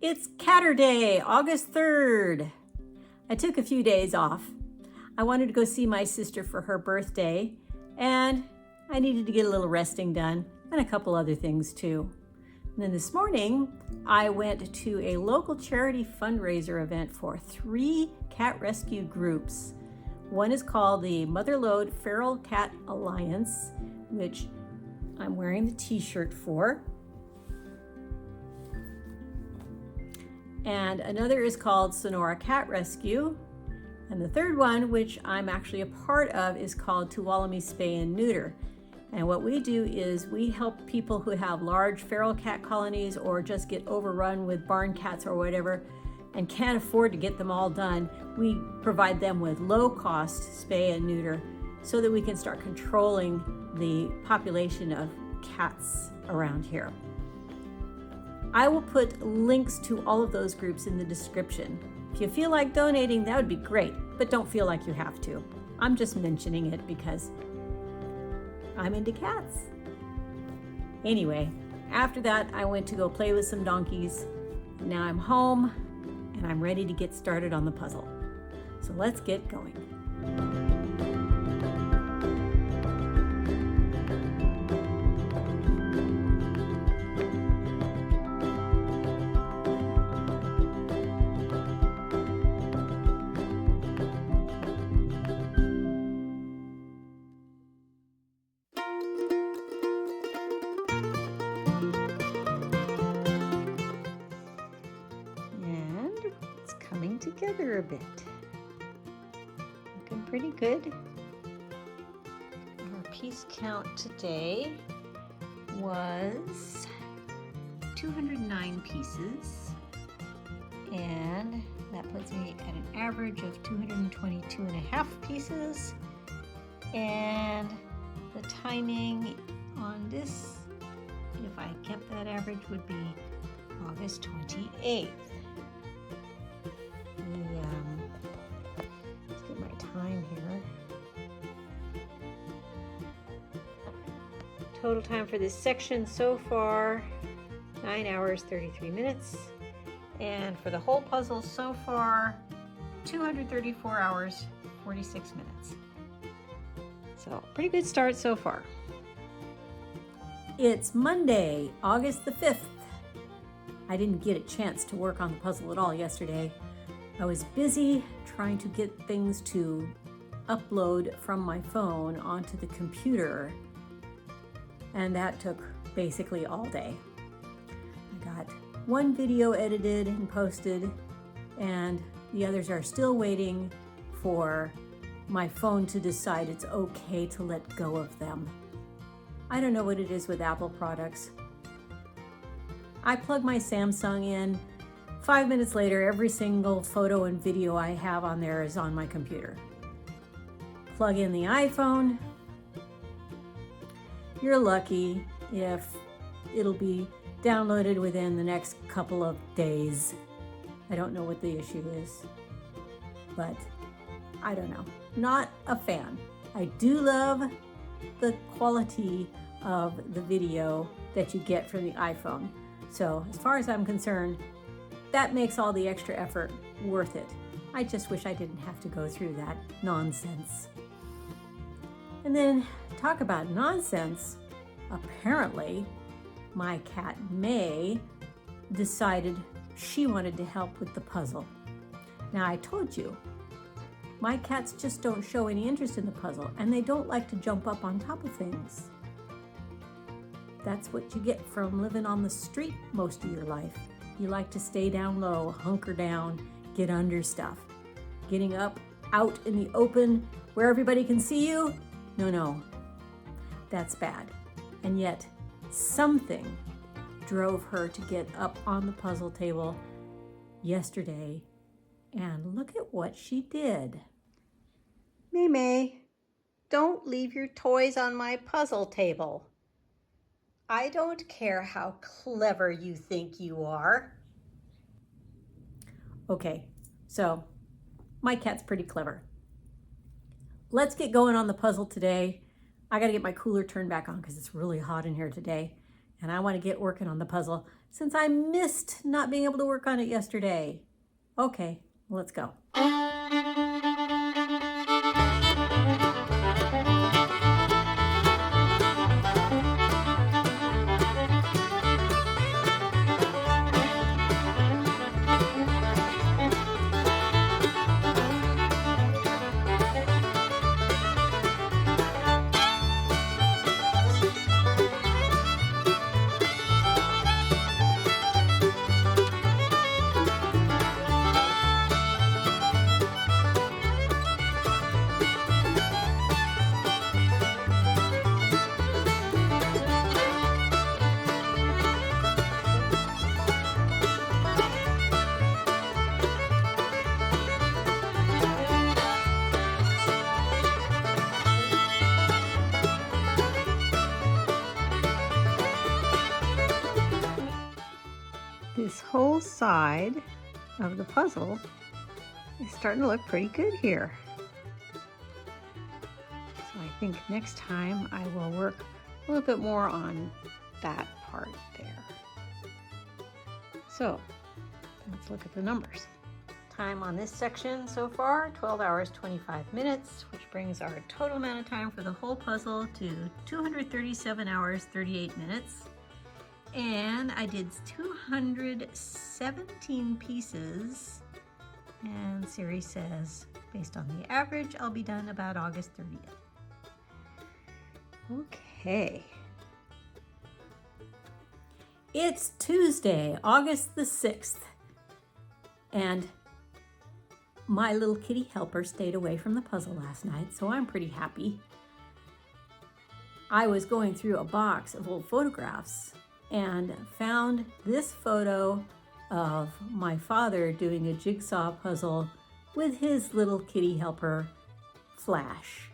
It's Catter Day, August 3rd. I took a few days off. I wanted to go see my sister for her birthday, and I needed to get a little resting done and a couple other things too. And then this morning, I went to a local charity fundraiser event for 3 cat rescue groups. One is called the Motherlode Feral Cat Alliance, which I'm wearing the t-shirt for. And another is called Sonora Cat Rescue. And the third one, which I'm actually a part of, is called Tuolumne Spay and Neuter. And what we do is we help people who have large feral cat colonies or just get overrun with barn cats or whatever and can't afford to get them all done. We provide them with low-cost spay and neuter so that we can start controlling the population of cats around here. I will put links to all of those groups in the description. If you feel like donating, that would be great, but don't feel like you have to. I'm just mentioning it because I'm into cats. Anyway, after that, I went to go play with some donkeys. Now I'm home and I'm ready to get started on the puzzle. So let's get going. Coming together a bit. Looking pretty good. Our piece count today was 209 pieces, and that puts me at an average of 222 and a half pieces. And the timing on this, if I kept that average, would be August 28th. Let's get my time here. Total time for this section so far, 9 hours, 33 minutes. And for the whole puzzle so far, 234 hours, 46 minutes. So pretty good start so far. It's Monday, August the 5th. I didn't get a chance to work on the puzzle at all yesterday. I was busy trying to get things to upload from my phone onto the computer, and that took basically all day. I got one video edited and posted, and the others are still waiting for my phone to decide it's okay to let go of them. I don't know what it is with Apple products. I plug my Samsung in. 5 minutes later, every single photo and video I have on there is on my computer. Plug in the iPhone. You're lucky if it'll be downloaded within the next couple of days. I don't know what the issue is, but I don't know. Not a fan. I do love the quality of the video that you get from the iPhone. So as far as I'm concerned, that makes all the extra effort worth it. I just wish I didn't have to go through that nonsense. And then talk about nonsense. Apparently, my cat May decided she wanted to help with the puzzle. Now I told you, my cats just don't show any interest in the puzzle, and they don't like to jump up on top of things. That's what you get from living on the street most of your life. You like to stay down low, hunker down, get under stuff. Getting up out in the open where everybody can see you? No, that's bad. And yet something drove her to get up on the puzzle table yesterday, and look at what she did. May, don't leave your toys on my puzzle table. I don't care how clever you think you are. Okay, so my cat's pretty clever. Let's get going on the puzzle today. I gotta get my cooler turned back on because it's really hot in here today. and I want to get working on the puzzle since I missed not being able to work on it yesterday. Okay, let's go. This whole side of the puzzle is starting to look pretty good here. So I think next time I will work a little bit more on that part there. So let's look at the numbers. Time on this section so far, 12 hours, 25 minutes, which brings our total amount of time for the whole puzzle to 237 hours, 38 minutes. And I did 217 pieces, and Siri says, based on the average, I'll be done about August 30th. Okay. It's Tuesday, August the 6th, and my little kitty helper stayed away from the puzzle last night, so I'm pretty happy. I was going through a box of old photographs and found this photo of my father doing a jigsaw puzzle with his little kitty helper, Flash.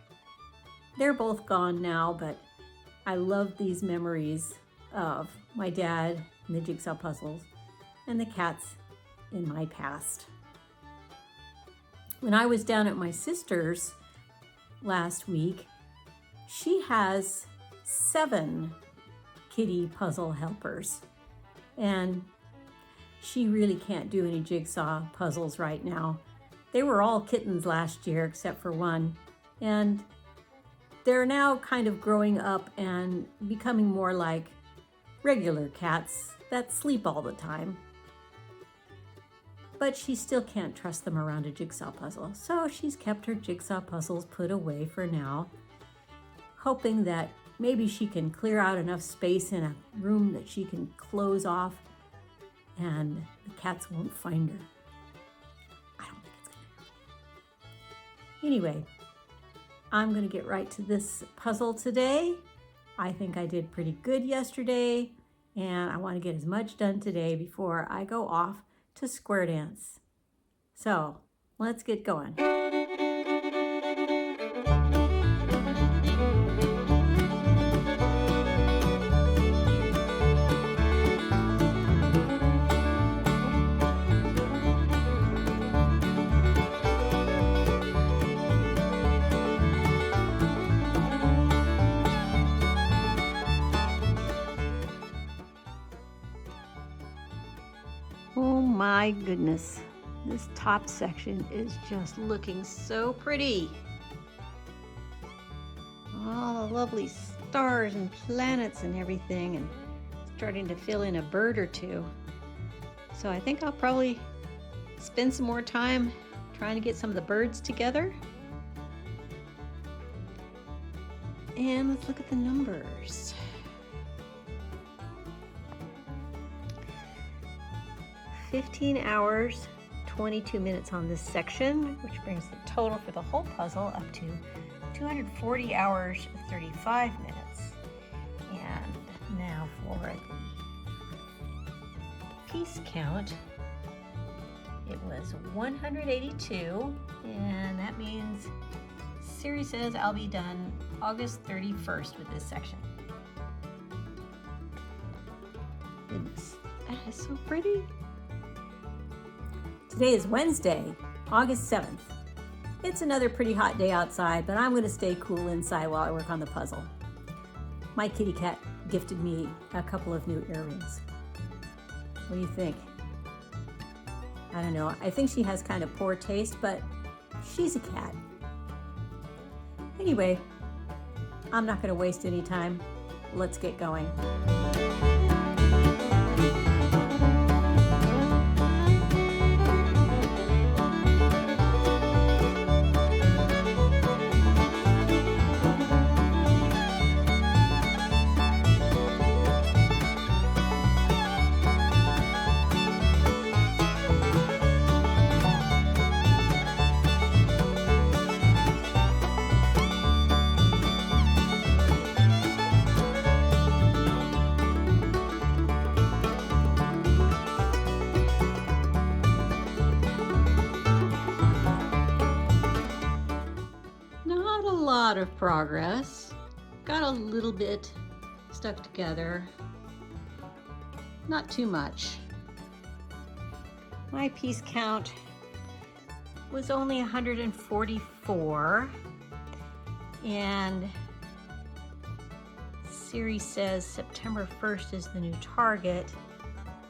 They're both gone now, but I love these memories of my dad and the jigsaw puzzles and the cats in my past. When I was down at my sister's last week, she has 7 kitty puzzle helpers, and she really can't do any jigsaw puzzles right now. They were all kittens last year except for one, and they're now kind of growing up and becoming more like regular cats that sleep all the time. But she still can't trust them around a jigsaw puzzle, so she's kept her jigsaw puzzles put away for now, hoping that maybe she can clear out enough space in a room that she can close off and the cats won't find her. I don't think it's gonna happen. Anyway, I'm gonna get right to this puzzle today. I think I did pretty good yesterday, and I wanna get as much done today before I go off to square dance. So let's get going. Oh my goodness, this top section is just looking so pretty. All the lovely stars and planets and everything, and starting to fill in a bird or two. So I think I'll probably spend some more time trying to get some of the birds together. And let's look at the numbers. 15 hours, 22 minutes on this section, which brings the total for the whole puzzle up to 240 hours, 35 minutes. And now for the piece count, it was 182, and that means Siri says I'll be done August 31st with this section. Goodness, that is so pretty. Today is Wednesday, August 7th. It's another pretty hot day outside, but I'm going to stay cool inside while I work on the puzzle. My kitty cat gifted me a couple of new earrings. What do you think? I don't know. I think she has kind of poor taste, but she's a cat. Anyway, I'm not going to waste any time. Let's get going. Not a lot of progress. Got a little bit stuck together. Not too much. My piece count was only 144, and Siri says September 1st is the new target.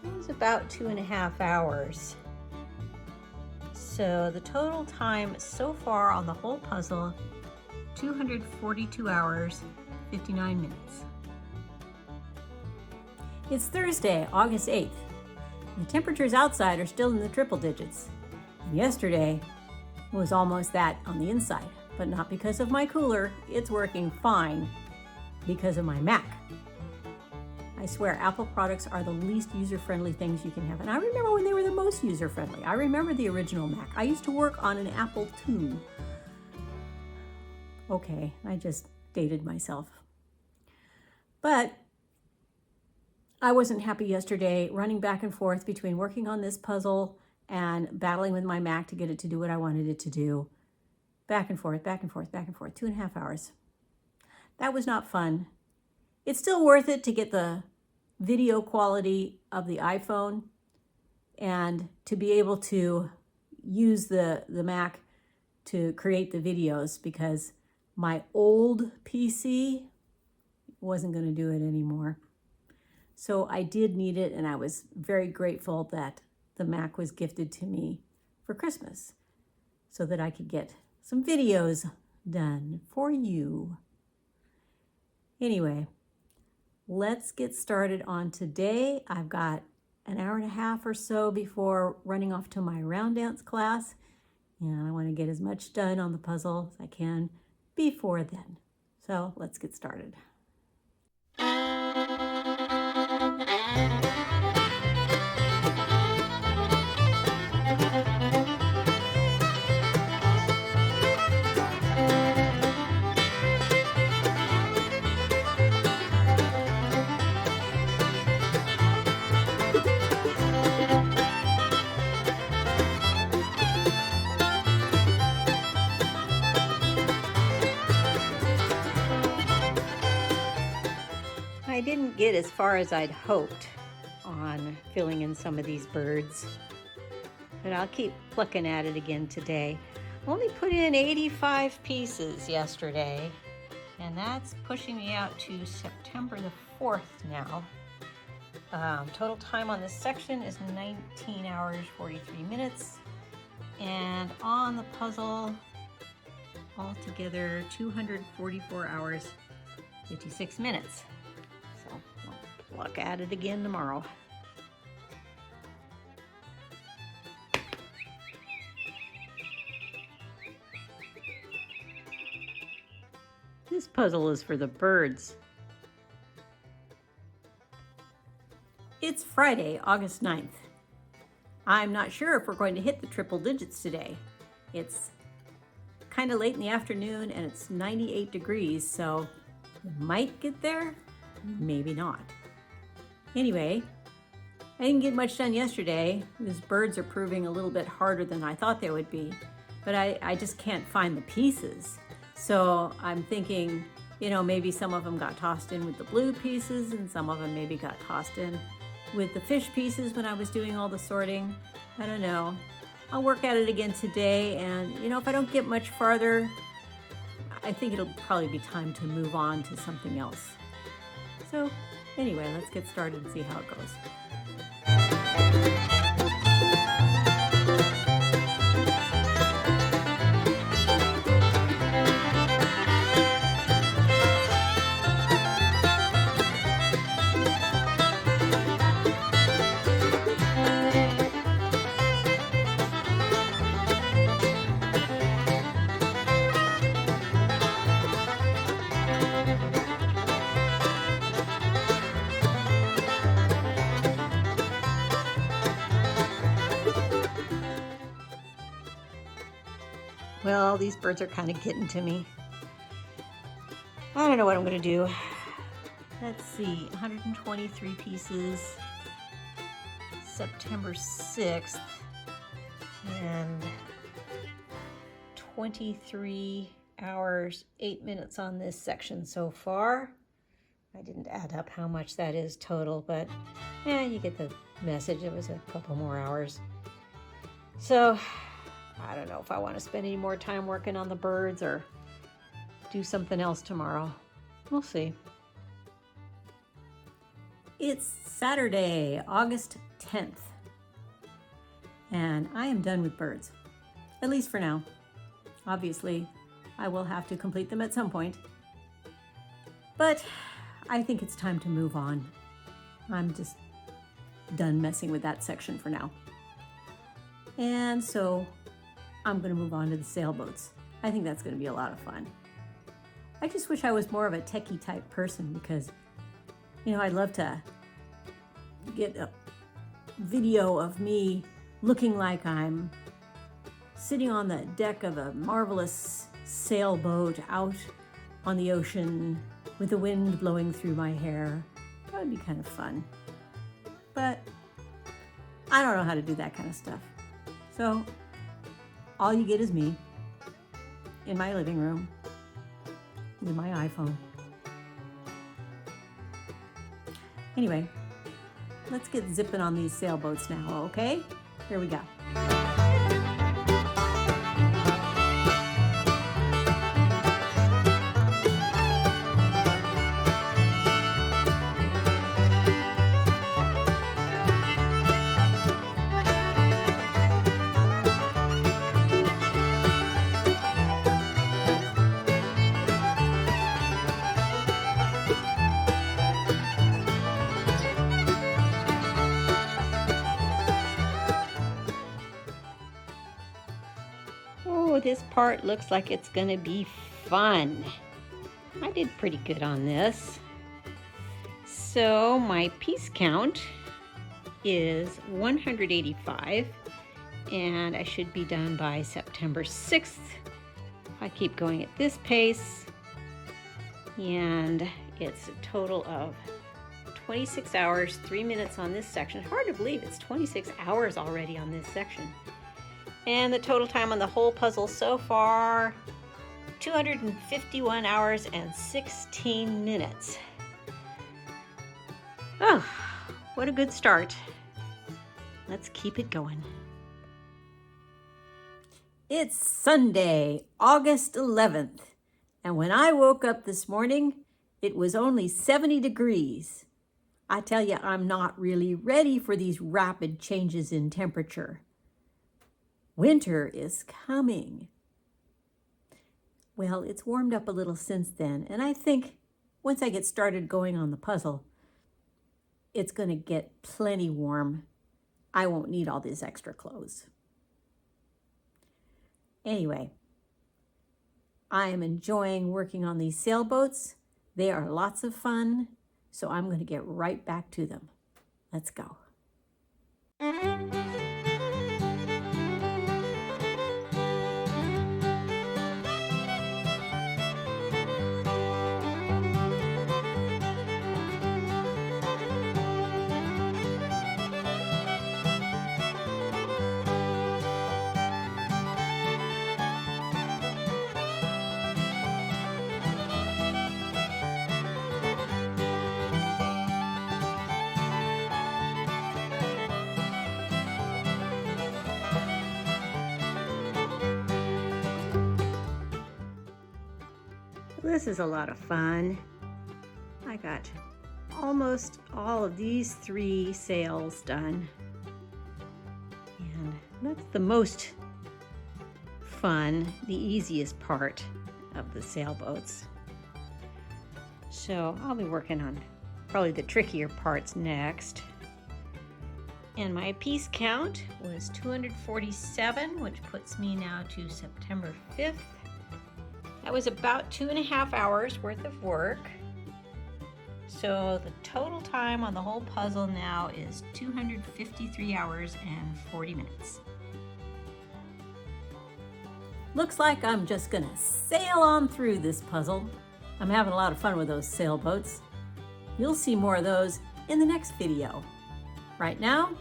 It was about 2.5 hours. So the total time so far on the whole puzzle, 242 hours, 59 minutes. It's Thursday, August 8th. The temperatures outside are still in the triple digits. And yesterday was almost that on the inside, but not because of my cooler. It's working fine because of my Mac. I swear Apple products are the least user-friendly things you can have. And I remember when they were the most user-friendly. I remember the original Mac. I used to work on an Apple II. Okay, I just dated myself. But I wasn't happy yesterday running back and forth between working on this puzzle and battling with my Mac to get it to do what I wanted it to do. Back and forth, back and forth, back and forth, 2.5 hours. That was not fun. It's still worth it to get the video quality of the iPhone and to be able to use the Mac to create the videos, because my old PC wasn't going to do it anymore. So I did need it, and I was very grateful that the Mac was gifted to me for Christmas so that I could get some videos done for you. Anyway, let's get started on today. I've got an hour and a half or so before running off to my round dance class, and I want to get as much done on the puzzle as I can before then. So let's get started. I didn't get as far as I'd hoped on filling in some of these birds, but I'll keep plucking at it again today. Only put in 85 pieces yesterday, and that's pushing me out to September the 4th now. Total time on this section is 19 hours, 43 minutes, and on the puzzle, altogether 244 hours, 56 minutes. So I'll pluck at it again tomorrow. This puzzle is for the birds. It's Friday, August 9th. I'm not sure if we're going to hit the triple digits today. It's kind of late in the afternoon and it's 98 degrees, so we might get there, maybe not. Anyway, I didn't get much done yesterday. These birds are proving a little bit harder than I thought they would be, but I just can't find the pieces. So I'm thinking, maybe some of them got tossed in with the blue pieces and some of them maybe got tossed in with the fish pieces when I was doing all the sorting. I don't know. I'll work at it again today, and if I don't get much farther, I think it'll probably be time to move on to something else. So anyway, let's get started and see how it goes. Well, these birds are kind of getting to me. I don't know what I'm going to do. Let's see, 123 pieces, September 6th, and 23 hours, 8 minutes on this section so far. I didn't add up how much that is total, but yeah, you get the message. It was a couple more hours. So I don't know if I want to spend any more time working on the birds or do something else tomorrow. We'll see. It's Saturday, August 10th, and I am done with birds, at least for now. Obviously, I will have to complete them at some point, but I think it's time to move on. I'm just done messing with that section for now. And so I'm going to move on to the sailboats. I think that's going to be a lot of fun. I just wish I was more of a techie type person because, you know, I'd love to get a video of me looking like I'm sitting on the deck of a marvelous sailboat out on the ocean with the wind blowing through my hair. That would be kind of fun. But I don't know how to do that kind of stuff. So all you get is me in my living room with my iPhone. Anyway, let's get zipping on these sailboats now, okay? Here we go. Oh, this part looks like it's gonna be fun. I did pretty good on this. So my piece count is 185, and I should be done by September 6th. If I keep going at this pace, and it's a total of 26 hours, 3 minutes on this section. Hard to believe it's 26 hours already on this section. And the total time on the whole puzzle so far, 251 hours and 16 minutes. Oh, what a good start. Let's keep it going. It's Sunday, August 11th, and when I woke up this morning, it was only 70 degrees. I tell you, I'm not really ready for these rapid changes in temperature. Winter is coming. Well, it's warmed up a little since then, and I think once I get started going on the puzzle, it's going to get plenty warm. I won't need all these extra clothes. Anyway, I am enjoying working on these sailboats. They are lots of fun, so I'm going to get right back to them. Let's go. This is a lot of fun. I got almost all of these 3 sails done. And that's the most fun, the easiest part of the sailboats. So I'll be working on probably the trickier parts next. And my piece count was 247, which puts me now to September 5th. That was about 2.5 hours worth of work. So the total time on the whole puzzle now is 253 hours and 40 minutes. Looks like I'm just gonna sail on through this puzzle. I'm having a lot of fun with those sailboats. You'll see more of those in the next video. Right now,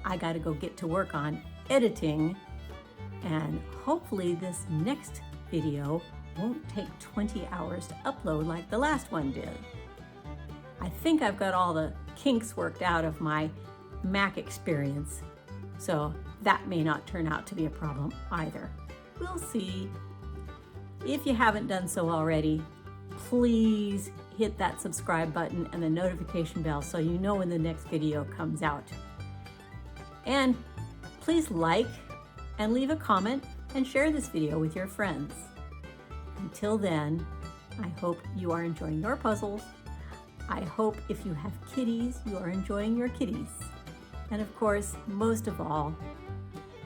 I gotta go get to work on editing, and hopefully this next video won't take 20 hours to upload like the last one did. I think I've got all the kinks worked out of my Mac experience, so that may not turn out to be a problem either. We'll see. If you haven't done so already, please hit that subscribe button and the notification bell so you know when the next video comes out. And please like and leave a comment and share this video with your friends. Until then, I hope you are enjoying your puzzles. I hope if you have kitties, you are enjoying your kitties. And of course, most of all,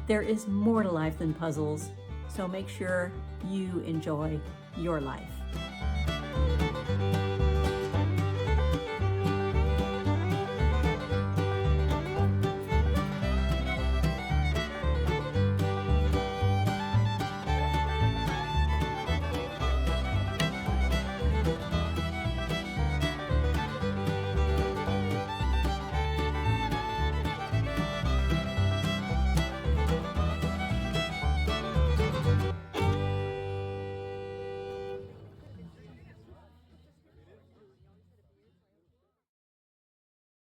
there is more to life than puzzles, so make sure you enjoy your life.